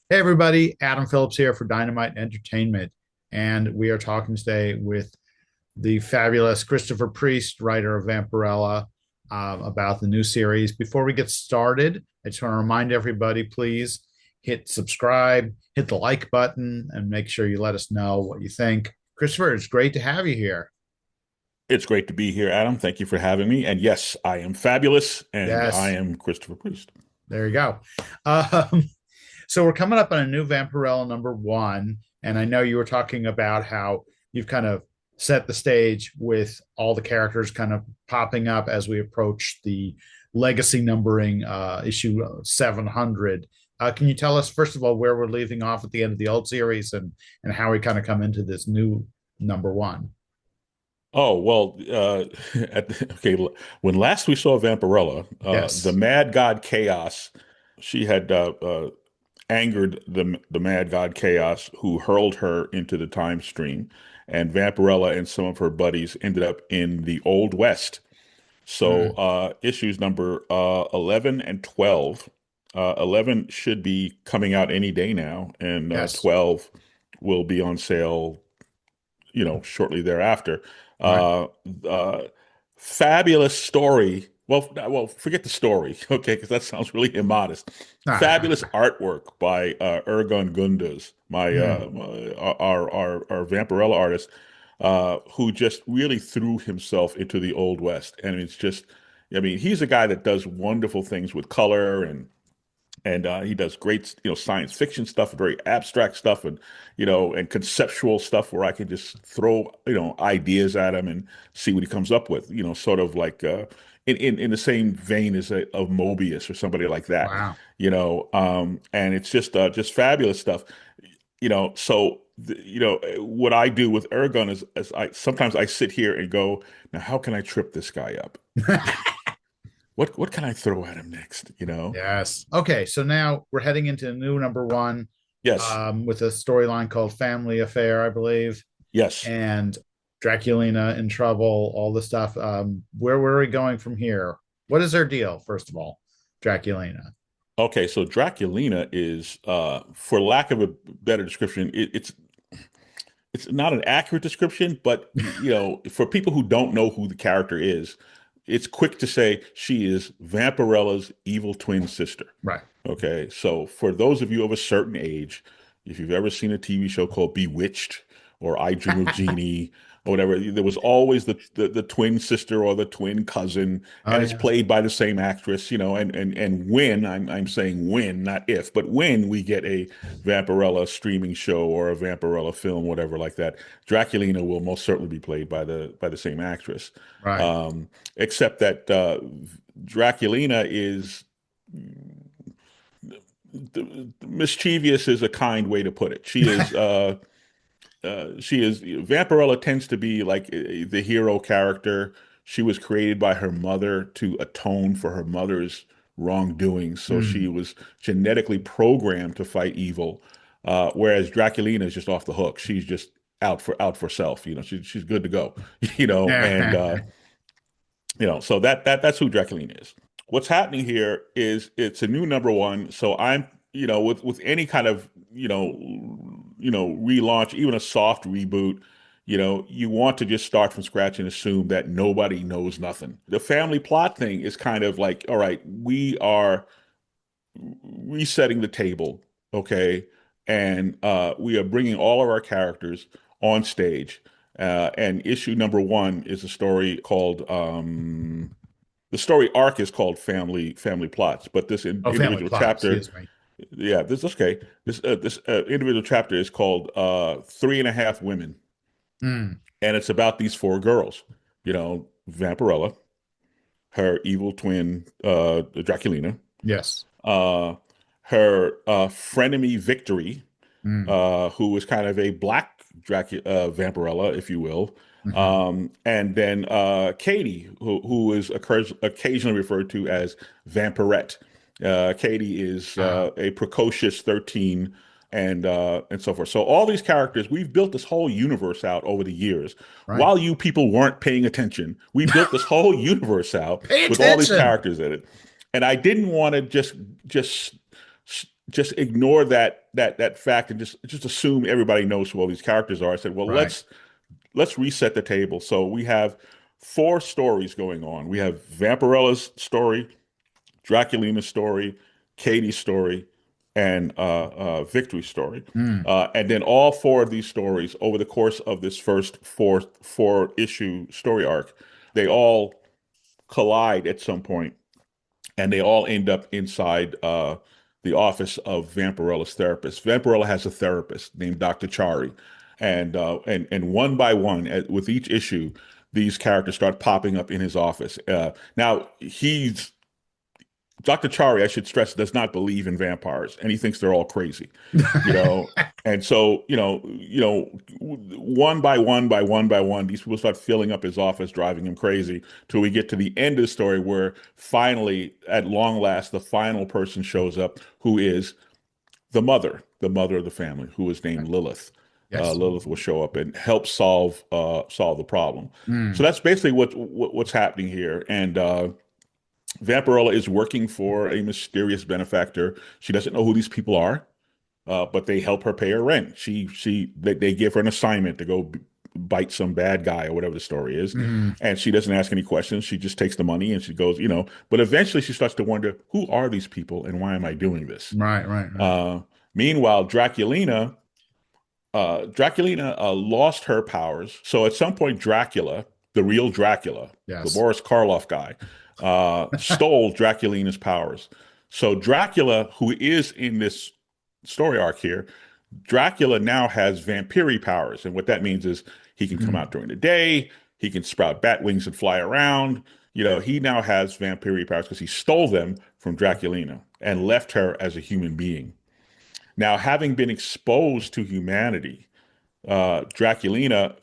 Hey everybody, Adam Phillips here for Dynamite Entertainment, and we are talking today with the fabulous Christopher Priest, writer of Vampirella, about the new series. Before we get started, I just want to remind everybody, please hit subscribe, hit the like button, and make sure you let us know what you think. Christopher, it's great to have you here. It's great to be here, Adam. Thank you for having me. And yes, I am fabulous, and I Yes, am Christopher Priest. there you go. Um, so we're coming up on a new Vampirella #1, and I know you were talking about how you've kind of set the stage with all the characters kind of popping up as we approach the legacy numbering issue 700. Can you tell us first of all where we're leaving off at the end of the old series and how we kind of come into this new #1? Oh, well, okay. When last we saw Vampirella, the Yes. Mad God Chaos, she had angered the Mad God Chaos, who hurled her into the time stream, and Vampirella and some of her buddies ended up in the Old West. So, Mm, issues number 11 and 12. 11 should be coming out any day now, and yes. 12 will be on sale, shortly thereafter. Right. Uh, uh, Fabulous story. Well, forget the story, okay, because that sounds really immodest. Fabulous artwork by Ergün Gündüz, Mm, our Vampirella artist, who just really threw himself into the Old West, and it's just, I mean, he's a guy that does wonderful things with color and he does great, science fiction stuff, very abstract stuff, and conceptual stuff where I can just throw, ideas at him and see what he comes up with. Sort of like in the same vein as of Mobius or somebody like that. wow. And it's just fabulous stuff. What I do with Ergon is I sometimes I sit here and go, now how can I trip this guy up? What can I throw at him next? Yes. Okay. So now we're heading into a new #1 Yes, with a storyline called Family Affair, I believe, yes. and Draculina in trouble, all the stuff. Where are we going from here? What is their deal, first of all, Draculina? Okay, so Draculina is, for lack of a better description, it's not an accurate description, but for people who don't know who the character is, it's quick to say she is Vampirella's evil twin sister. Right. Okay, so for those of you of a certain age, if you've ever seen a TV show called Bewitched or I Dream of Jeannie or whatever, there was always the twin sister or the twin cousin, Oh, and it's yes. played by the same actress, and when I'm saying when, not if, but when we get a Vampirella streaming show or a Vampirella film, whatever like that, Draculina will most certainly be played by the same actress. Right. Um, Except that Draculina is mischievous is a kind way to put it. She is Vampirella tends to be like the hero character. She was created by her mother to atone for her mother's wrongdoings. So she Hmm. was genetically programmed to fight evil. Whereas Draculina is just off the hook. She's just out for self. She's good to go. And so that's who Draculina is. What's happening here is it's a new #1. So I'm, with any kind of, relaunch, even a soft reboot, you want to just start from scratch and assume that nobody knows nothing. The family plot thing is kind of like, all right, we are resetting the table, okay? And we are bringing all of our characters on stage. And issue #1 is a story called the story arc is called Family Plots, but this Oh, Family individual Plot. chapter, Excuse me. yeah, this okay. This individual chapter is called Three and a Half Women, Hmm. and it's about these four girls. Vampirella, her evil twin Draculina, Yes. uh, her frenemy Victory, Hmm. who is kind of a black Vampirella, if you will. Hmm. And then Katie, who is occasionally referred to as Vampirette. Katie is Ah, a precocious 13 and so forth. So all these characters, we've built this whole universe out over the years. right. While you people weren't paying attention, we built this whole universe out Pay with all these attention. characters in it. And I didn't want to just just ignore that fact and just assume everybody knows who all these characters are. I said, well, Right. let's reset the table. So we have four stories going on. We have Vampirella's story, Draculina's story, Katie's story, and Victory's story. Mm. And then all four of these stories over the course of this first four issue story arc, they all collide at some point, and they all end up inside the office of Vampirella's therapist. Vampirella has a therapist named Dr. Chari, and one by one, with each issue, these characters start popping up in his office. Now he's Dr. Chari, I should stress, does not believe in vampires, and he thinks they're all crazy, you know. And so, one by one, these people start filling up his office, driving him crazy, till we get to the end of the story, where finally, at long last, the final person shows up, who is the mother of the family, who is named Lilith. Yes. Lilith will show up and help solve the problem. So Mm. that's basically what's happening here, and. Vampirella is working for a mysterious benefactor. She doesn't know who these people are, but they help her pay her rent. They give her an assignment to go bite some bad guy or whatever the story is, Mm. and she doesn't ask any questions. She just takes the money and she goes, But eventually, she starts to wonder, who are these people and why am I doing this? Right, right, right. Meanwhile, Draculina lost her powers. So at some point, Dracula, the real Dracula, the Yes. Boris Karloff guy, stole Draculina's powers. So Dracula, who is in this story arc here, Dracula now has vampiri powers. And what that means is he can come Mm. out during the day, he can sprout bat wings and fly around. He now has vampiri powers because he stole them from Draculina and left her as a human being. Now, having been exposed to humanity, Draculina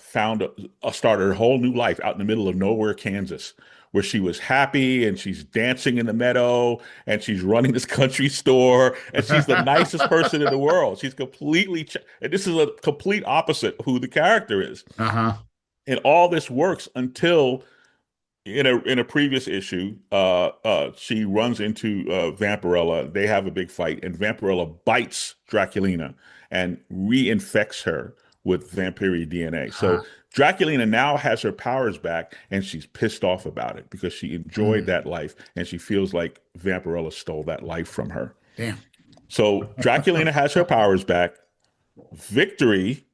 started her whole new life out in the middle of nowhere, Kansas, where she was happy and she's dancing in the meadow and she's running this country store and she's the nicest person in the world. She's and this is a complete opposite of who the character is. Uh-huh. And all this works until in a previous issue, she runs into Vampirella. They have a big fight, and Vampirella bites Draculina and reinfects her with vampire DNA. So Uh-huh. Draculina now has her powers back, and she's pissed off about it because she enjoyed Mm. that life, and she feels like Vampirella stole that life from her. Damn. So Draculina has her powers back. Victory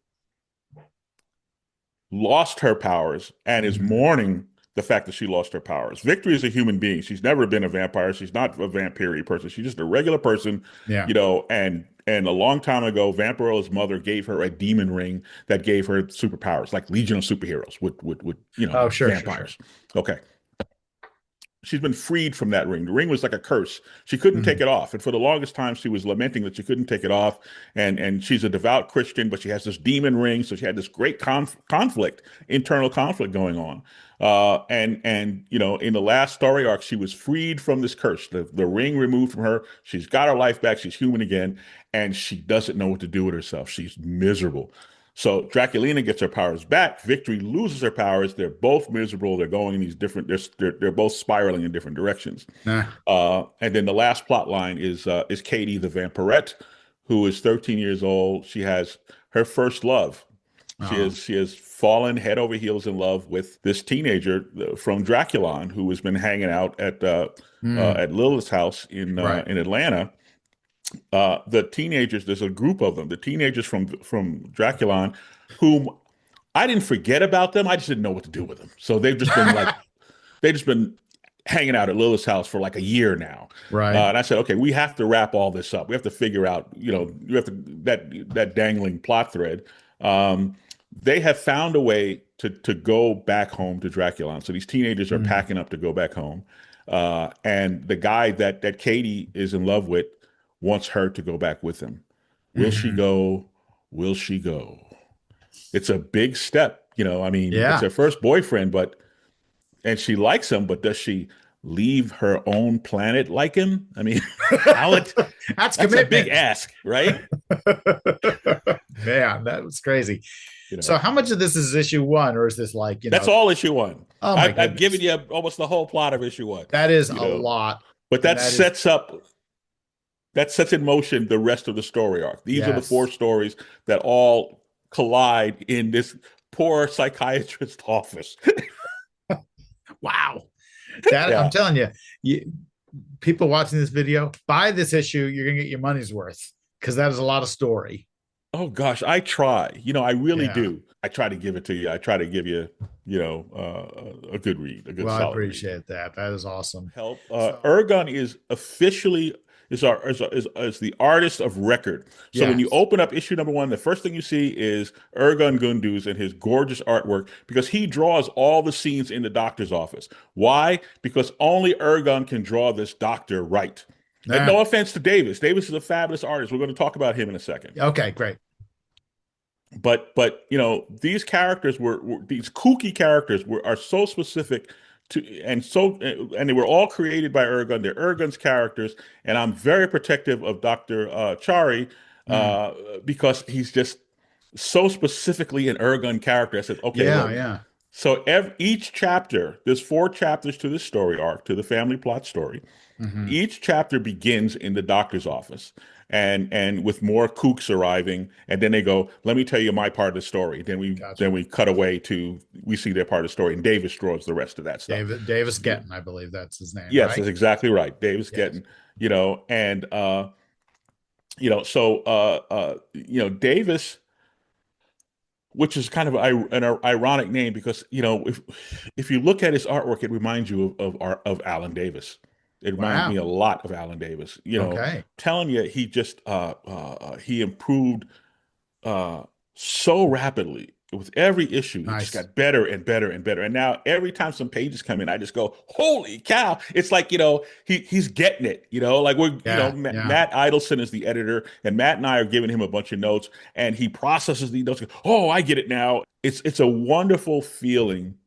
lost her powers and is Mhm. mourning the fact that she lost her powers. Victory is a human being. She's never been a vampire. She's not a vampire person. She's just a regular person, Yeah. and a long time ago, Vampirella's mother gave her a demon ring that gave her superpowers, like Legion of Superheroes with Oh, sure, sure, sure. vampires. Okay. She's been freed from that ring. The ring was like a curse. She couldn't take Mm. it off. And for the longest time, she was lamenting that she couldn't take it off. And she's a devout Christian, but she has this demon ring. So she had this great conflict, internal conflict going on. In the last story arc, she was freed from this curse. The ring removed from her. She's got her life back. She's human again. And she doesn't know what to do with herself. She's miserable. So Draculina gets her powers back. Victory loses her powers. They're both miserable. They're going in these different. They're both spiraling in different directions. Nah. And then the last plot line is Katie the vampirette, who is 13 years old. She has her first love. Oh. She has fallen head over heels in love with this teenager from Draculon, who has been hanging out Mm. at Lilith's house Right. in Atlanta. The teenagers, there's a group of them, the teenagers from Draculon, whom I didn't forget about them. I just didn't know what to do with them. So they've just been hanging out at Lilith's house for like a year now. Right. And I said, okay, we have to wrap all this up. We have to figure out, you have to that dangling plot thread. They have found a way to go back home to Draculon. So these teenagers are Mm. packing up to go back home. And the guy that Katie is in love with wants her to go back with him. Will she Mhm. go? Will she go? It's a big step, I mean, it's Yeah. her first boyfriend, and she likes him, but does she leave her own planet like him? I mean, how it That's that's a big commitment. ask, right? Man, that was crazy. You know, So how much of this is issue one, or is this like, that's all issue one. oh my I've given goodness. you almost the whole plot of issue one, That is you a know, lot. but And that that is sets up that sets in motion the rest of the story arc. These are the four Yes. stories that all collide in this poor psychiatrist's office. Wow. That I'm Yeah. telling you, you people watching this video, buy this issue, you're gonna get your money's worth because that is a lot of story. Oh gosh, I try. I really Yeah. do. I try to give it to you. I try to give you, a good read, a good Well, I solid read. appreciate that. That is awesome. Help. So Ergun is officially is the artist of record. So when you yes. open up issue number one, the first thing you see is Ergun Gündüz and his gorgeous artwork because he draws all the scenes in the doctor's office. Why? Because only Ergun can draw this doctor right. And Nah. no offense to Davis. Davis is a fabulous artist. We're going to talk about him in a second. Okay, great. But these characters were these kooky characters are so specific to and they were all created by Ergun. They're Ergun's characters, and I'm very protective of Dr. Chari Mm. uh, because he's just so specifically an Ergun character. I said, okay, Yeah, look. yeah. So each chapter, there's four chapters to this story arc, to the family plot story. Hmm. Each chapter begins in the doctor's office and with more kooks arriving, and then they go, let me tell you my part of the story. Then Gotcha. we cut away to we see their part of the story, and Davis draws the rest of that stuff. Davis Getton, I believe that's his name, Yes, right? that's exactly right. Davis Yes. getting, and so Davis, which is kind of an ironic name because if you look at his artwork, it reminds you of Alan Davis. It reminds me Wow. a lot of Alan Davis. Okay. Telling you he just he improved uh, so rapidly with every issue. He just Nice. got better and better and better. And now every time some pages come in, I just go, "Holy cow!" It's like he's getting it. Like we're Yeah, yeah. Matt Idelson is the editor, and Matt and I are giving him a bunch of notes, and he processes the notes. Oh, I get it now. It's a wonderful feeling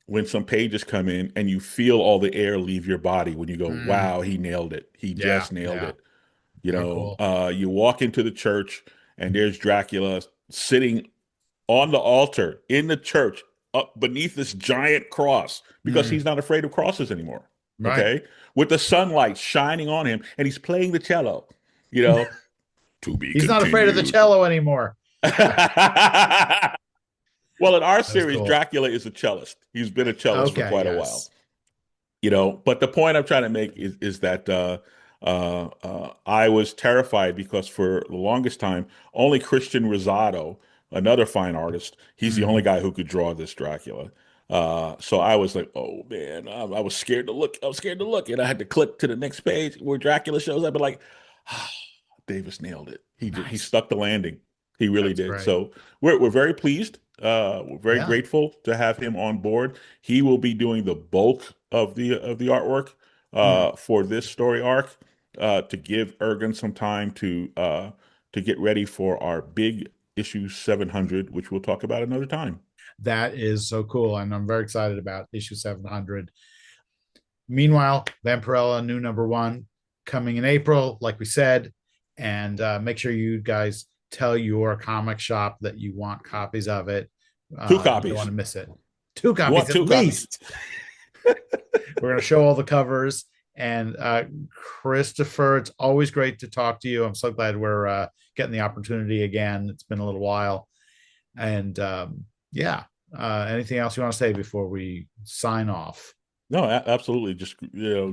when some pages come in and you feel all the air leave your body when you go, Mm. wow, he nailed it. He Yeah, just nailed yeah. it. Very cool. You walk into the church and there's Dracula sitting on the altar in the church up beneath this giant cross because Mm. he's not afraid of crosses anymore. Right. Okay. With the sunlight shining on him and he's playing the cello, you know, to be He's not afraid of the continued. cello anymore. Well, in our That's series, cool. Dracula is a cellist. He's been a cellist for Okay, quite a while. yes. But the point I'm trying to make is that I was terrified because for the longest time, only Christian Rosado, another fine artist, he's the only Mm. guy who could draw this Dracula. So I was like, oh man, I was scared to look. I was scared to look, and I had to click to the next page where Dracula shows up, and like, ah, Davis nailed it. He Nice. stuck the landing. He really That's did. great. So we're very pleased. We're very Yeah. grateful to have him on board. He will be doing the bulk of the artwork Mm. for this story arc to give Ergen some time to get ready for our big issue 700, which we'll talk about another time. That is so cool. And I'm very excited about issue 700. Meanwhile, Vampirella, new number one, coming in April, like we said. And make sure you guys tell your comic shop that you want copies of it. Two You don't want copies. to miss it. Two We want copies at two copies. least. We're going to show all the covers. And Christopher, it's always great to talk to you. I'm so glad we're getting the opportunity again. It's been a little while. And yeah, anything else you want to say before we sign off? No, absolutely. Just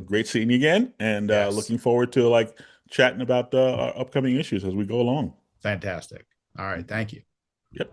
great seeing you again, and Yes, looking forward to like chatting about our upcoming issues as we go along. fantastic. All right, thank you. Yep.